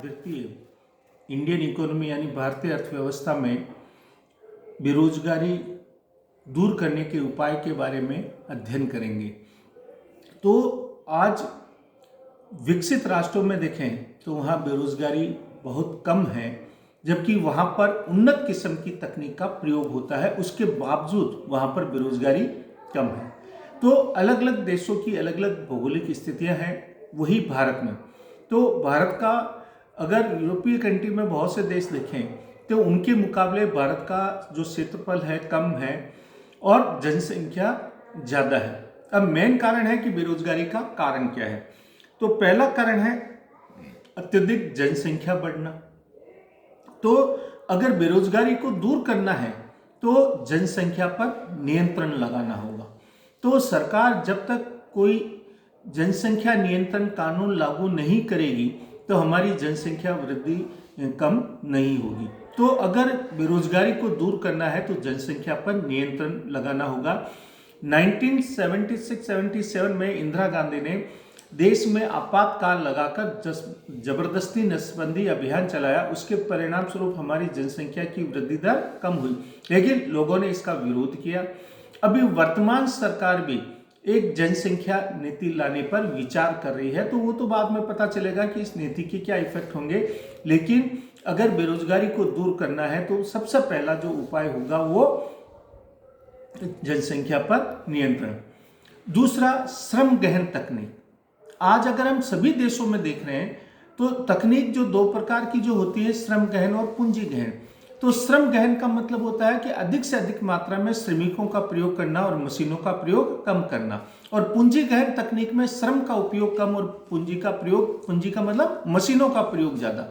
वित्तीय Indian economy यानी भारतीय अर्थव्यवस्था में बेरोजगारी दूर करने के उपाय के बारे में अध्ययन करेंगे। तो आज विकसित राष्ट्रों में देखें तो वहाँ बेरोजगारी बहुत कम है, जबकि वहाँ पर उन्नत किस्म की तकनीक का प्रयोग होता है, उसके बावजूद वहाँ पर बेरोजगारी कम है। तो अलग अलग देशों की अलग अलग भौगोलिक स्थितियाँ हैं। वही भारत में, तो भारत का अगर यूरोपीय कंट्री में बहुत से देश देखें तो उनके मुकाबले भारत का जो क्षेत्रफल है कम है और जनसंख्या ज़्यादा है। अब मेन कारण है कि बेरोजगारी का कारण क्या है। तो पहला कारण है अत्यधिक जनसंख्या बढ़ना। तो अगर बेरोजगारी को दूर करना है तो जनसंख्या पर नियंत्रण लगाना होगा। तो सरकार जब तक कोई जनसंख्या नियंत्रण कानून लागू नहीं करेगी तो हमारी जनसंख्या वृद्धि कम नहीं होगी। तो अगर बेरोजगारी को दूर करना है तो जनसंख्या पर नियंत्रण लगाना होगा। 1976-77 में इंदिरा गांधी ने देश में आपातकाल लगाकर जबरदस्ती नसबंदी अभियान चलाया। उसके परिणाम स्वरूप हमारी जनसंख्या की वृद्धि दर कम हुई, लेकिन लोगों ने इसका विरोध किया। अभी वर्तमान सरकार भी एक जनसंख्या नीति लाने पर विचार कर रही है, तो वो तो बाद में पता चलेगा कि इस नीति के क्या इफेक्ट होंगे। लेकिन अगर बेरोजगारी को दूर करना है तो सबसे पहला जो उपाय होगा वो जनसंख्या पर नियंत्रण। दूसरा, श्रम गहन तकनीक। आज अगर हम सभी देशों में देख रहे हैं तो तकनीक जो दो प्रकार की जो होती है, श्रम गहन और पूंजी गहन। तो श्रम गहन का मतलब होता है कि अधिक से अधिक मात्रा में श्रमिकों का प्रयोग करना और मशीनों का प्रयोग कम करना। और पूंजी गहन तकनीक में श्रम का उपयोग कम और पूंजी का मतलब मशीनों का प्रयोग ज्यादा।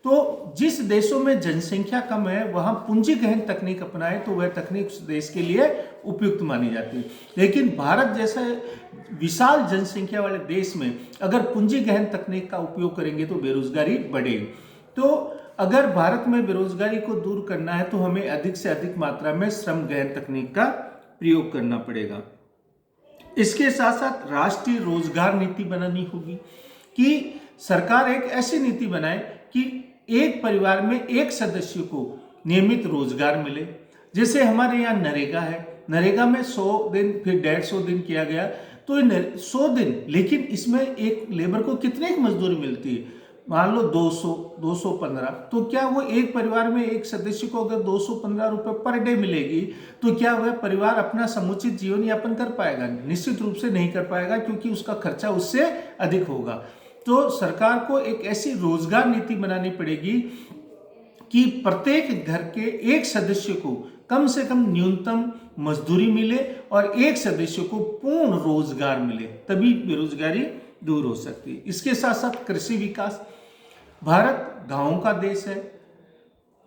तो जिस देशों में जनसंख्या कम है वहां पूंजी गहन तकनीक अपनाए तो वह तकनीक उस देश के लिए उपयुक्त मानी जाती है। लेकिन भारत जैसे विशाल जनसंख्या वाले देश में अगर पूंजी गहन तकनीक का उपयोग करेंगे तो बेरोजगारी बढ़ेगी। तो अगर भारत में बेरोजगारी को दूर करना है तो हमें अधिक से अधिक मात्रा में श्रम गहन तकनीक का प्रयोग करना पड़ेगा। इसके साथ साथ राष्ट्रीय रोजगार नीति बनानी होगी कि सरकार एक ऐसी नीति बनाए कि एक परिवार में एक सदस्य को नियमित रोजगार मिले। जैसे हमारे यहाँ नरेगा है, नरेगा में 100 दिन फिर 150 दिन किया गया, तो 100 दिन, लेकिन इसमें एक लेबर को कितने की मजदूरी मिलती है, मान लो 200, 215। तो क्या वो एक परिवार में एक सदस्य को अगर 215 रुपए पर डे मिलेगी तो क्या वह परिवार अपना समुचित जीवन यापन कर पाएगा? निश्चित रूप से नहीं कर पाएगा, क्योंकि उसका खर्चा उससे अधिक होगा। तो सरकार को एक ऐसी रोजगार नीति बनानी पड़ेगी कि प्रत्येक घर के एक सदस्य को कम से कम न्यूनतम मजदूरी मिले और एक सदस्य को पूर्ण रोजगार मिले, तभी बेरोजगारी दूर हो सकती है। इसके साथ साथ कृषि विकास। भारत गांवों का देश है,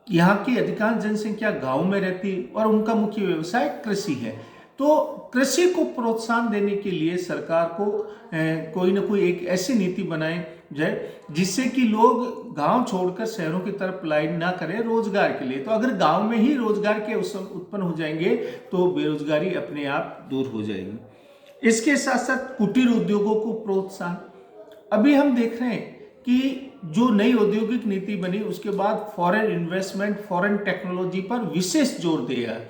यहाँ की अधिकांश जनसंख्या गांव में रहती है और उनका मुख्य व्यवसाय कृषि है। तो कृषि को प्रोत्साहन देने के लिए सरकार को कोई ना कोई एक ऐसी नीति बनाए जाए जिससे कि लोग गांव छोड़कर शहरों की तरफ पलायन ना करें रोजगार के लिए। तो अगर गांव में ही रोजगार के अवसर उत्पन्न हो जाएंगे तो बेरोजगारी अपने आप दूर हो जाएगी। इसके साथ साथ कुटीर उद्योगों को प्रोत्साहन। अभी हम देख रहे हैं कि जो नई औद्योगिक नीति बनी उसके बाद फॉरेन इन्वेस्टमेंट, फॉरेन टेक्नोलॉजी पर विशेष जोर दिया।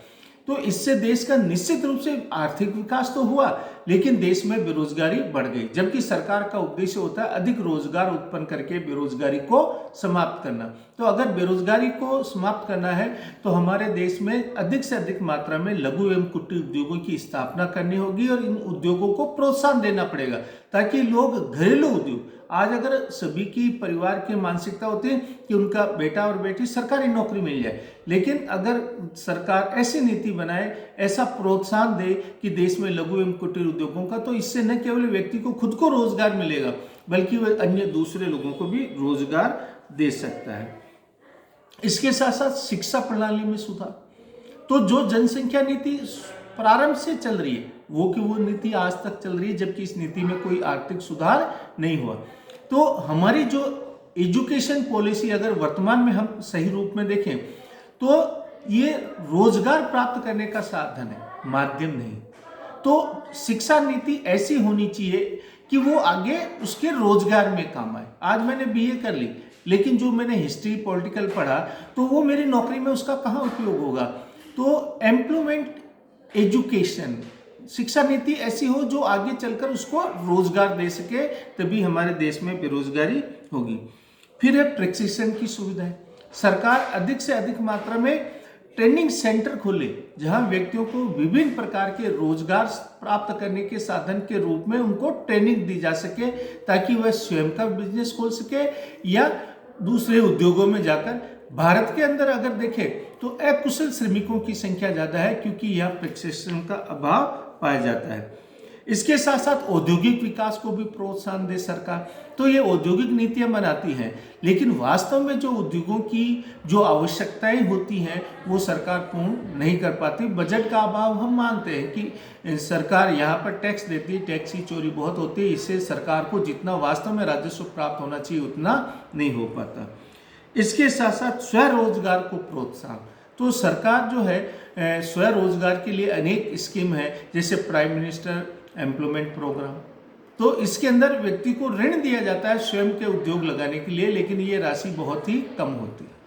तो इससे देश का निश्चित रूप से आर्थिक विकास तो हुआ, लेकिन देश में बेरोजगारी बढ़ गई, जबकि सरकार का उद्देश्य होता है अधिक रोजगार उत्पन्न करके बेरोजगारी को समाप्त करना। तो अगर बेरोजगारी को समाप्त करना है तो हमारे देश में अधिक से अधिक मात्रा में लघु एवं कुटीर उद्योगों की स्थापना करनी होगी और इन उद्योगों को प्रोत्साहन देना पड़ेगा ताकि लोग घरेलू उद्योग, आज अगर सभी की परिवार की मानसिकता होती है कि उनका बेटा और बेटी सरकारी नौकरी मिल जाए, लेकिन अगर सरकार ऐसी नीति बनाए, ऐसा प्रोत्साहन दे कि देश में लघु एवं कुटीर उद्योगों का, तो इससे न केवल व्यक्ति को खुद को रोजगार मिलेगा बल्कि वह अन्य दूसरे लोगों को भी रोजगार दे सकता है। इसके साथ साथ शिक्षा प्रणाली में सुधार। तो जो जनसंख्या नीति प्रारंभ से चल रही है वो नीति आज तक चल रही है, जबकि इस नीति में कोई आर्थिक सुधार नहीं हुआ। तो हमारी जो एजुकेशन पॉलिसी अगर वर्तमान में हम सही रूप में देखें तो ये रोजगार प्राप्त करने का साधन है, माध्यम नहीं। तो शिक्षा नीति ऐसी होनी चाहिए कि वो आगे उसके रोजगार में काम आए। आज मैंने बीए कर ली, लेकिन जो मैंने हिस्ट्री पॉलिटिकल पढ़ा तो वो मेरी नौकरी में उसका कहाँ उपयोग होगा। तो एम्प्लॉयमेंट, एजुकेशन, शिक्षा नीति ऐसी हो जो आगे चलकर उसको रोजगार दे सके, तभी हमारे देश में बेरोजगारी होगी। फिर है प्रशिक्षण की सुविधाएं। सरकार अधिक से अधिक मात्रा में ट्रेनिंग सेंटर खोले जहां व्यक्तियों को विभिन्न प्रकार के रोजगार प्राप्त करने के साधन के रूप में उनको ट्रेनिंग दी जा सके, ताकि वह स्वयं का बिजनेस खोल सके या दूसरे उद्योगों में जाकर। भारत के अंदर अगर देखें तो अकुशल श्रमिकों की संख्या ज्यादा है, क्योंकि यह प्रशिक्षण का अभाव पाया जाता है। इसके साथ साथ औद्योगिक विकास को भी प्रोत्साहन दे सरकार। तो ये औद्योगिक नीतियां बनाती हैं, लेकिन वास्तव में जो उद्योगों की जो आवश्यकताएं होती हैं वो सरकार पूर्ण नहीं कर पाती। बजट का अभाव हम मानते हैं कि सरकार यहाँ पर टैक्स देती है, टैक्स की चोरी बहुत होती है, इससे सरकार को जितना वास्तव में राजस्व प्राप्त होना चाहिए उतना नहीं हो पाता। इसके साथ साथ स्वरोजगार को प्रोत्साहन। तो सरकार जो है स्वरोजगार के लिए अनेक स्कीम है, जैसे प्राइम मिनिस्टर एम्प्लॉयमेंट प्रोग्राम। तो इसके अंदर व्यक्ति को ऋण दिया जाता है स्वयं के उद्योग लगाने के लिए, लेकिन ये राशि बहुत ही कम होती है।